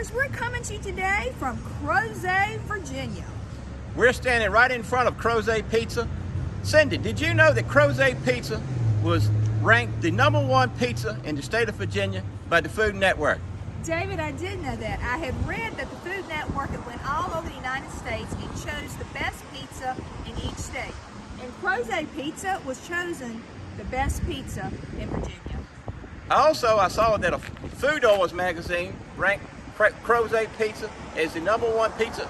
viewers, we're coming to you today from Crozet, Virginia. We're standing right in front of Crozet Pizza. Cindy, did you know that Crozet Pizza was ranked the #1 pizza in the state of Virginia by the Food Network? David, I did know that. I had read that the Food Network had went all over the United States and chose the best pizza in each state. And Crozet Pizza was chosen the best pizza in Virginia. Also, I saw that a Food Oils magazine ranked Crozet Pizza as the #1 pizza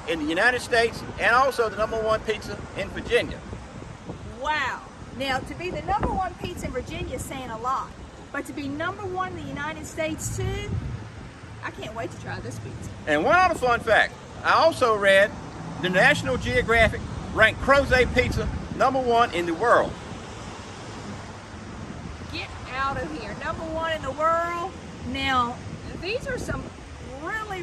in the United States and also the #1 pizza in Virginia. Wow. Now, to be the #1 pizza in Virginia is saying a lot. But to be #1 in the United States too, I can't wait to try this pizza. And one other fun fact, I also read the National Geographic ranked Crozet Pizza #1 in the world. Get out of here. #1 in the world. Now, these are some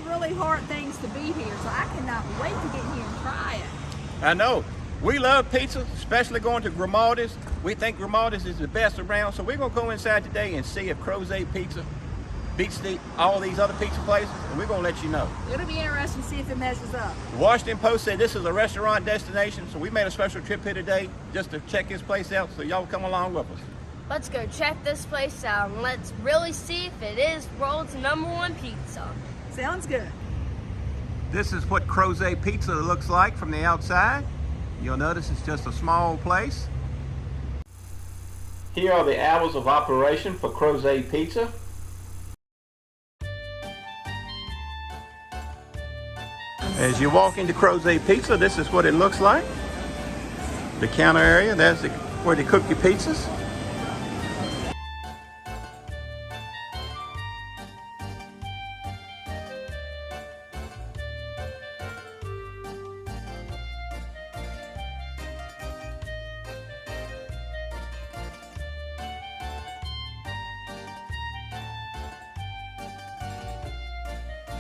really hard things to beat here, so I cannot wait to get here and try it. I know. We love pizza, especially going to Grimaldi's. We think Grimaldi's is the best around, so we're going to go inside today and see if Crozet Pizza beats all these other pizza places, and we're going to let you know. It'll be interesting to see if it measures up. The Washington Post said this is a restaurant destination, so we made a special trip here today just to check this place out, so y'all come along with us. Let's go check this place out and let's really see if it is world's #1 pizza. Sounds good. This is what Crozet Pizza looks like from the outside. You'll notice it's just a small place. Here are the hours of operation for Crozet Pizza. As you walk into Crozet Pizza, this is what it looks like. The counter area, that's where they cook your pizzas.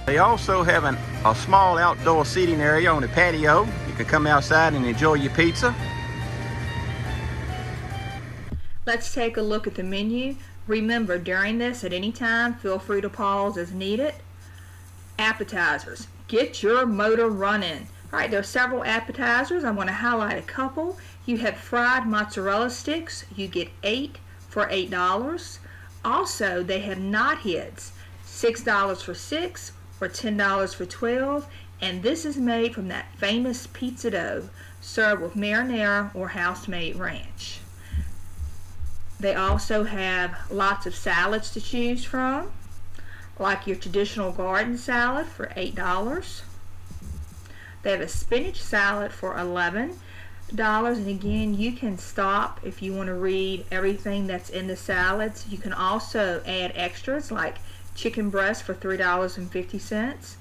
They also have a small outdoor seating area on the patio. You can come outside and enjoy your pizza. Let's take a look at the menu. Remember, during this, at any time, feel free to pause as needed. Appetizers. Get your motor running. All right, there are several appetizers. I'm going to highlight a couple. You have fried mozzarella sticks. You get 8 for $8. Also, they have knot heads. $6 for 6 or $10 for 12. And this is made from that famous pizza dough, served with marinara or house-made ranch. They also have lots of salads to choose from, like your traditional garden salad for $8. They have a spinach salad for $11. And again, you can stop if you want to read everything that's in the salads. You can also add extras like chicken breast for $3.50.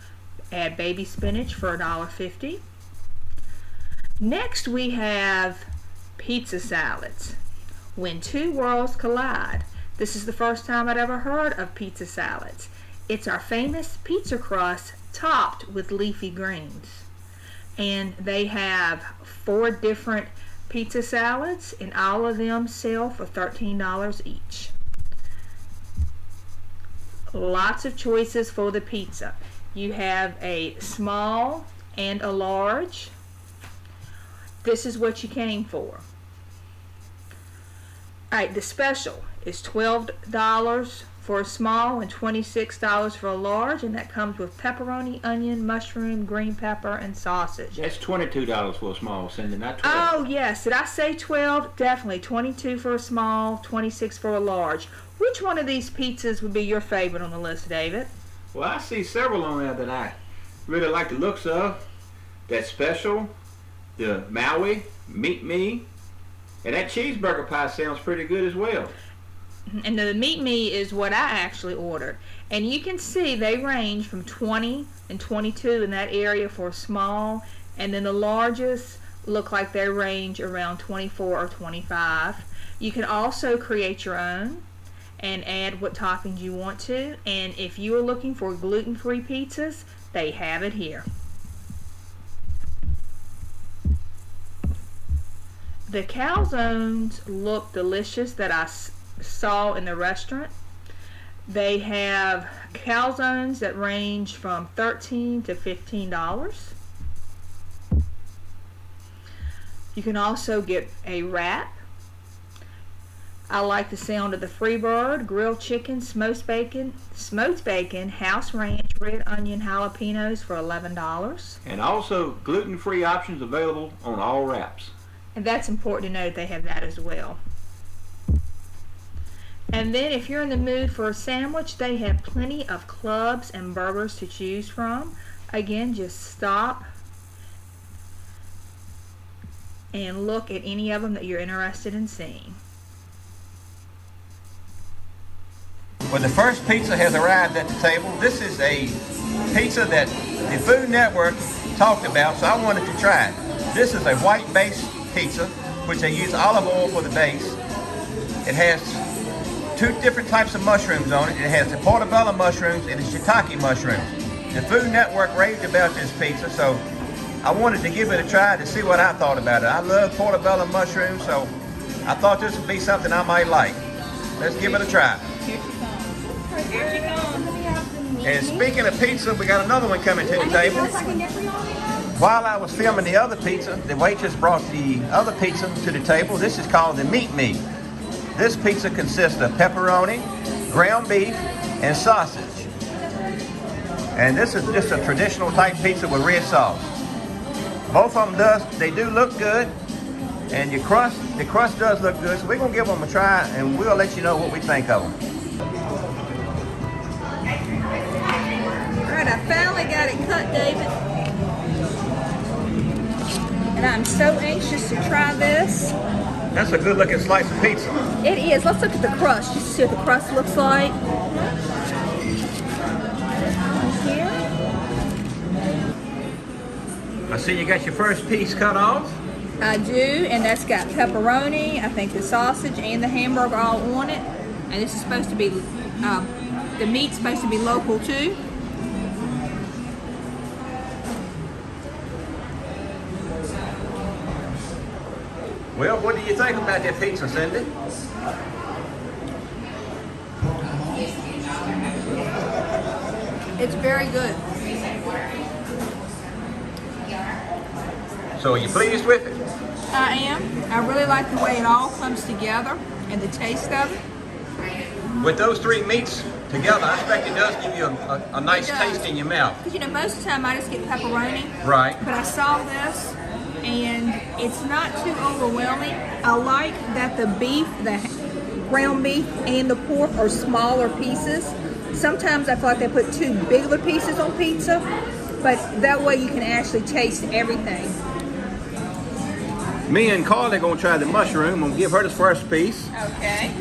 Add baby spinach for $1.50. Next we have pizza salads. When two worlds collide. This is the first time I'd ever heard of pizza salads. It's our famous pizza crust topped with leafy greens. And they have 4 different pizza salads, and all of them sell for $13 each. Lots of choices for the pizza. You have a small and a large. This is what you came for. Alright, the special is $12 for a small and $26 for a large, and that comes with pepperoni, onion, mushroom, green pepper, and sausage. That's $22 for a small, Cindy, not 12. Oh yes, did I say 12? Definitely. 22 for a small, 26 for a large. Which one of these pizzas would be your favorite on the list, David? Well, I see several on there that I really like the looks of. That special, the Maui, Meat Me, and that cheeseburger pie sounds pretty good as well. And the Meat Me is what I actually ordered. And you can see they range from 20 and 22 in that area for a small, and then the largest look like they range around 24 or 25. You can also create your own and add what toppings you want to, and if you are looking for gluten-free pizzas, they have it here. The calzones look delicious that I saw in the restaurant. They have calzones that range from $13 to $15. You can also get a wrap. I like the sound of the Freebird, grilled chicken, smoked bacon, house ranch, red onion jalapenos for $11. And also gluten-free options available on all wraps. And that's important to note, they have that as well. And then if you're in the mood for a sandwich, they have plenty of clubs and burgers to choose from. Again, just stop and look at any of them that you're interested in seeing. Well, the first pizza has arrived at the table. This is a pizza that the Food Network talked about, so I wanted to try it. This is a white base pizza, which they use olive oil for the base. It has 2 different types of mushrooms on it. It has the portobello mushrooms and the shiitake mushrooms. The Food Network raved about this pizza, so I wanted to give it a try to see what I thought about it. I love portobello mushrooms, so I thought this would be something I might like. Let's give it a try. Here she comes. And speaking of pizza, we got another one coming to the table. While I was filming the other pizza, the waitress brought the other pizza to the table. This is called the Meat Me. This pizza consists of pepperoni, ground beef, and sausage. And this is just a traditional type pizza with red sauce. Both of them they do look good, and the crust does look good. So we're gonna give them a try, and we'll let you know what we think of them. Alright, I finally got it cut, David. And I'm so anxious to try this. That's a good looking slice of pizza. It is. Let's look at the crust, just to see what the crust looks like. Here. I see you got your first piece cut off. I do, and that's got pepperoni, I think the sausage and the hamburger all on it. And this is supposed to be, the meat's supposed to be local too. Well, what do you think about that pizza, Cindy? It's very good. So are you pleased with it? I am. I really like the way it all comes together and the taste of it. With those 3 meats together, I expect it does give you a nice taste in your mouth. Because, you know, most of the time I just get pepperoni. Right. But I saw this, and it's not too overwhelming. I like that the beef, the ground beef and the pork are smaller pieces. Sometimes I feel like they put too big of pieces on pizza, but that way you can actually taste everything. Me and Carly are going to try the mushroom. I'm going to give her the first piece. Okay.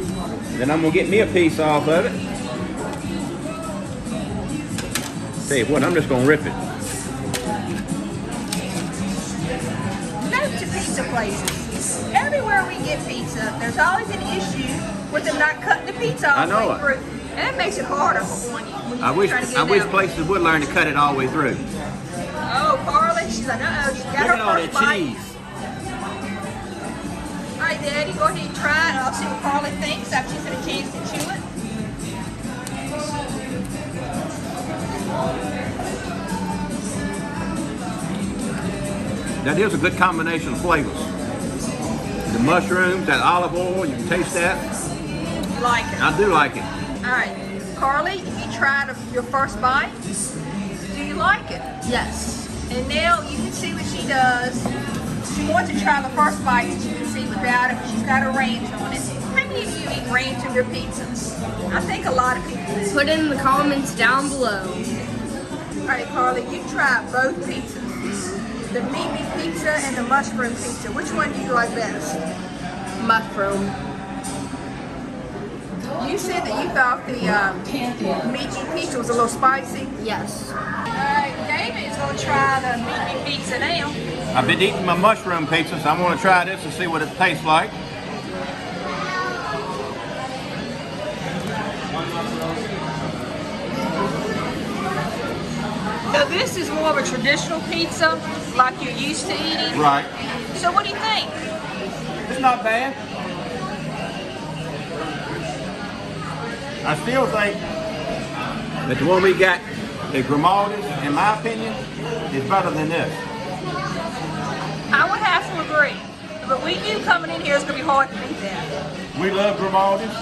Then I'm going to get me a piece off of it. Tell you what, I'm just going to rip it. Note to pizza places. Everywhere we get pizza, there's always an issue with them not cutting the pizza all the way through. And that makes it harder for one. I wish places would learn to cut it all the way through. Oh, Carly, she's like, uh-oh, she got Look her at all first that bite. cheese. All right, Daddy, go ahead and try it. I'll see what Carly thinks after she's had a chance to chew it. That is a good combination of flavors. The mushrooms, that olive oil, you can taste that. You like it? I do like it. All right, Carly, if you tried your first bite, do you like it? Yes. And now you can see what she does. She wants to try the first bite that you can see without it, but she's got a ranch on it. How many of you eat ranch on your pizzas? I think a lot of people do. Put it in the comments down below. All right, Carly, you try both pizzas. The meat pizza and the mushroom pizza. Which one do you like best? Mushroom. You said that you thought the meat pizza was a little spicy. Yes. All right, David's going to try the meat pizza now. I've been eating my mushroom pizza, so I'm going to try this and see what it tastes like. So this is more of a traditional pizza, like you're used to eating. Right. So what do you think? It's not bad. I still think that the one we got at Grimaldi's, in my opinion, is better than this. I would have to agree, but we knew coming in here it's going to be hard to beat that. We love Grimaldi's.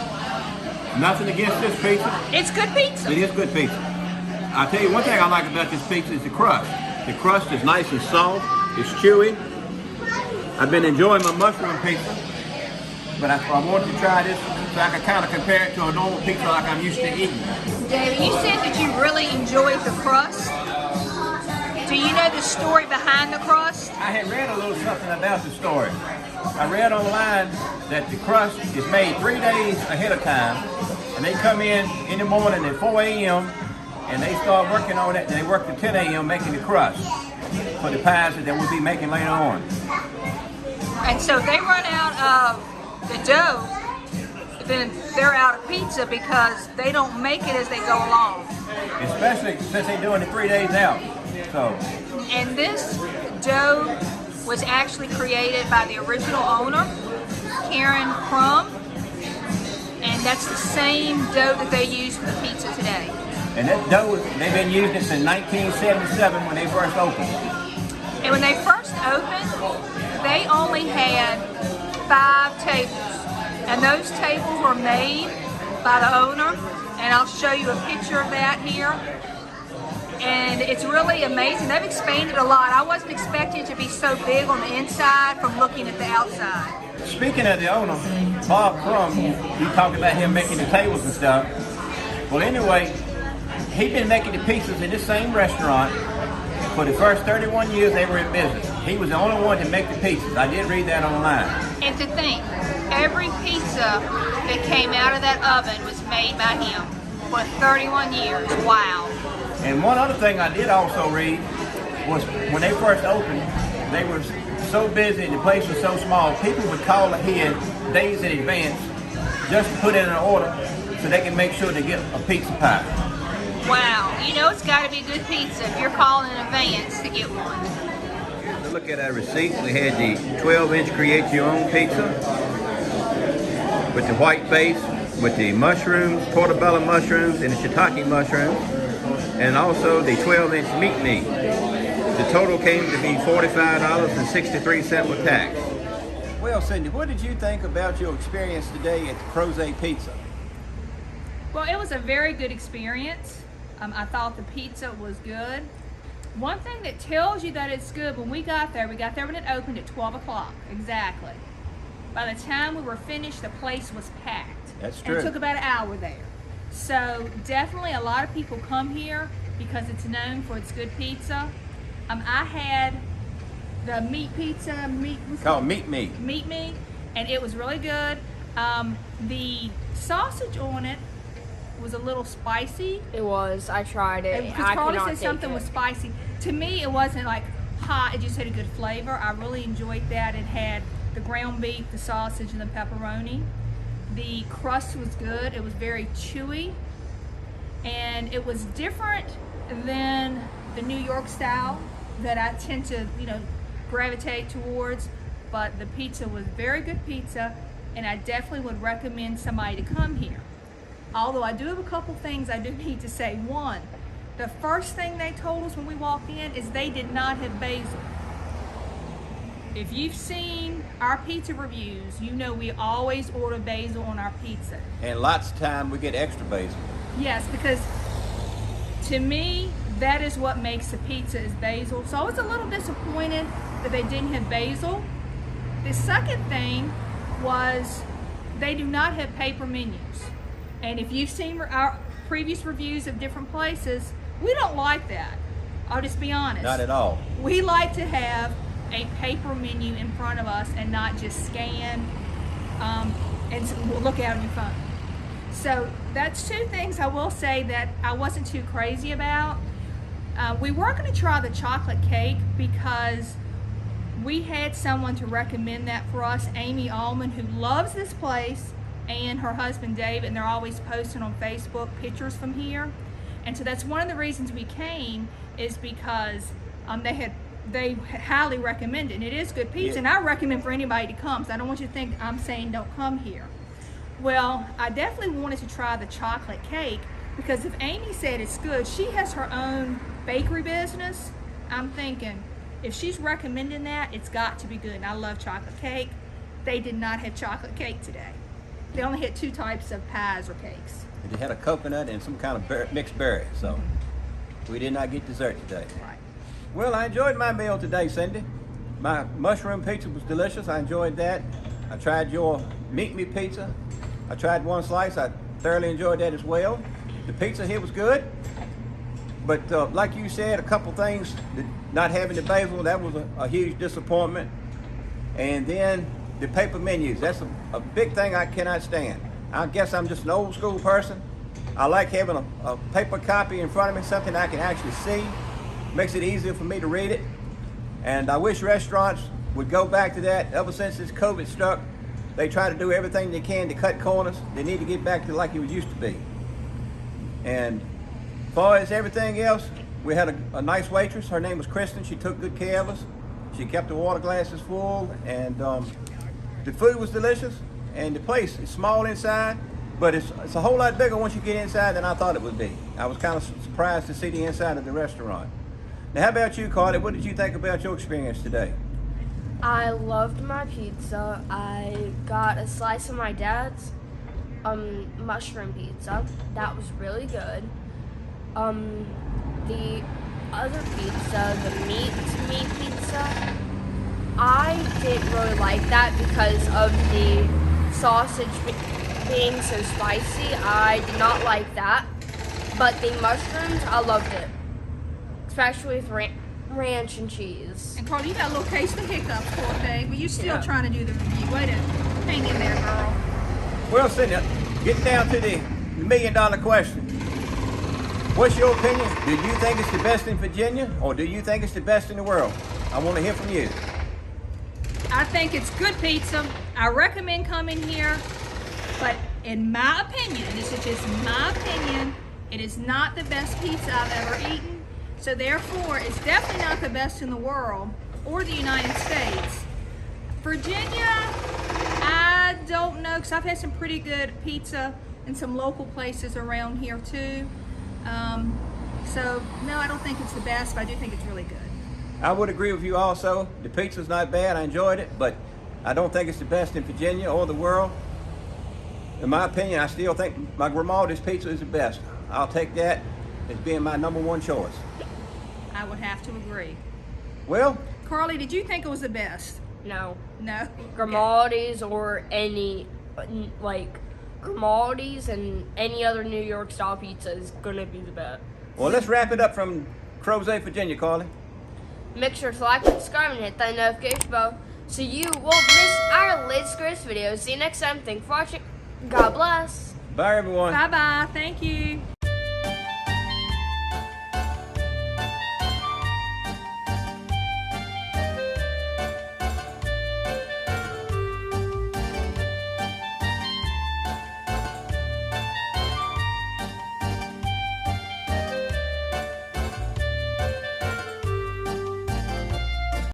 Nothing against this pizza. It's good pizza. It is good pizza. I'll tell you one thing I like about this pizza is the crust. The crust is nice and soft. It's chewy. I've been enjoying my mushroom pizza, but I wanted to try this so I can kind of compare it to a normal pizza like I'm used to eating. David, you said that you really enjoyed the crust. Do you know the story behind the crust? I had read a little something about the story. I read online that the crust is made 3 days ahead of time, and they come in the morning at 4 a.m. and they start working on it, and they work to 10 a.m. making the crust for the pies that we'll be making later on. And so they run out of the dough, then they're out of pizza because they don't make it as they go along. Especially since they're doing it 3 days out. So. And this dough was actually created by the original owner, Karen Crum, and that's the same dough that they use for the pizza today. And that dough, they've been using it since 1977 when they first opened. And when they first opened, they only had 5 tables. And those tables were made by the owner, and I'll show you a picture of that here. And it's really amazing. They've expanded a lot. I wasn't expecting it to be so big on the inside from looking at the outside. Speaking of the owner, Bob Crum, he talked about him making the tables and stuff. Well, anyway, he'd been making the pizzas in this same restaurant for the first 31 years they were in business. He was the only one to make the pizzas. I did read that online. And to think, every pizza that came out of that oven was made by him for 31 years. Wow. And one other thing I did also read was when they first opened, they were so busy and the place was so small, people would call ahead days in advance just to put in an order so they can make sure they get a pizza pie. Wow, you know it's got to be good pizza if you're calling in advance to get one. So look at our receipt. We had the 12-inch create your own pizza with the white base, with the mushrooms, portobello mushrooms and the shiitake mushrooms, and also the 12-inch meat meat. The total came to be $45.63 with tax. Well, Cindy, what did you think about your experience today at the Crozet Pizza? Well, it was a very good experience. I thought the pizza was good. One thing that tells you that it's good, when we got there when it opened at 12 o'clock, exactly. By the time we were finished, the place was packed. That's true. And it took about an hour there. So definitely a lot of people come here because it's known for its good pizza. I had the meat pizza, Called meat meat, and it was really good. The sausage on it was a little spicy. It was. I tried it. Because Carly said something was spicy. To me, it wasn't like hot. It just had a good flavor. I really enjoyed that. It had the ground beef, the sausage, and the pepperoni. The crust was good. It was very chewy, and it was different than the New York style that I tend to, gravitate towards. But the pizza was very good pizza, and I definitely would recommend somebody to come here. Although I do have a couple things I do need to say. One, the first thing they told us when we walked in is they did not have basil. If you've seen our pizza reviews, you know we always order basil on our pizza. and lots of time we get extra basil. Yes, because to me, that is what makes the pizza is basil. So I was a little disappointed that they didn't have basil. The second thing was they do not have paper menus. And if you've seen our previous reviews of different places, we don't like that. I'll just be honest. Not at all. We like to have a paper menu in front of us and not just scan and look at on your phone. So that's two things I will say that I wasn't too crazy about. We were going to try the chocolate cake because we had someone to recommend that for us, Amy Allman, who loves this place, and her husband David, and they're always posting on Facebook pictures from here. And so that's one of the reasons we came, is because they highly recommend it, and it is good pizza. Yeah. And I recommend for anybody to come, so I don't want you to think I'm saying don't come here. Well, I definitely wanted to try the chocolate cake because if Amy said it's good, she has her own bakery business. I'm thinking if she's recommending that, it's got to be good. And I love chocolate cake. They did not have chocolate cake today. They only had 2 types of pies or cakes. They had a coconut and some kind of mixed berry, so we did not get dessert today. Right. Well, I enjoyed my meal today, Cindy. My mushroom pizza was delicious. I enjoyed that. I tried your meat pizza. I tried one slice. I thoroughly enjoyed that as well. The pizza here was good. But like you said, a couple things, not having the basil, that was a huge disappointment. And then the paper menus, that's a big thing I cannot stand. I guess I'm just an old school person. I like having a paper copy in front of me, something I can actually see. Makes it easier for me to read it. And I wish restaurants would go back to that. Ever since this COVID struck, they try to do everything they can to cut corners. They need to get back to like it used to be. And as far as everything else, we had a nice waitress. Her name was Kristen. She took good care of us. She kept the water glasses full, and the food was delicious. And the place is small inside, but it's a whole lot bigger once you get inside than I thought it would be. I was kind of surprised to see the inside of the restaurant. Now, how about you, Carly? What did you think about your experience today? I loved my pizza. I got a slice of my dad's mushroom pizza. That was really good. The other pizza, the meat pizza, I didn't really like that because of the sausage being so spicy. I did not like that. But the mushrooms, I loved it. Especially with ranch and cheese. And Carly, you got a little case of hiccups, poor thing, but you're still Yeah. trying to do the review. Way to hang in there, girl. Well, Cindy, getting down to the million-dollar question. What's your opinion? Do you think it's the best in Virginia, or do you think it's the best in the world? I want to hear from you. I think it's good pizza. I recommend coming here, but in my opinion, this is just my opinion, it is not the best pizza I've ever eaten. So therefore, it's definitely not the best in the world or the United States. Virginia, I don't know, because I've had some pretty good pizza in some local places around here too. So no, I don't think it's the best, but I do think it's really good. I would agree with you also. The pizza's not bad. I enjoyed it, but I don't think it's the best in Virginia or the world. In my opinion, I still think my Grimaldi's pizza is the best. I'll take that as being my #1 choice. I would have to agree. Well, Carly, did you think it was the best? No. No? Grimaldi's or any, like, Grimaldi's and any other New York style pizza is gonna be the best. well, let's wrap it up from Crozet, Virginia, Carly. Make sure to like, subscribe, and hit that notification bell so you won't miss our latest greatest videos. See you next time. Thanks for watching. God bless. Bye, everyone. Bye-bye. Thank you.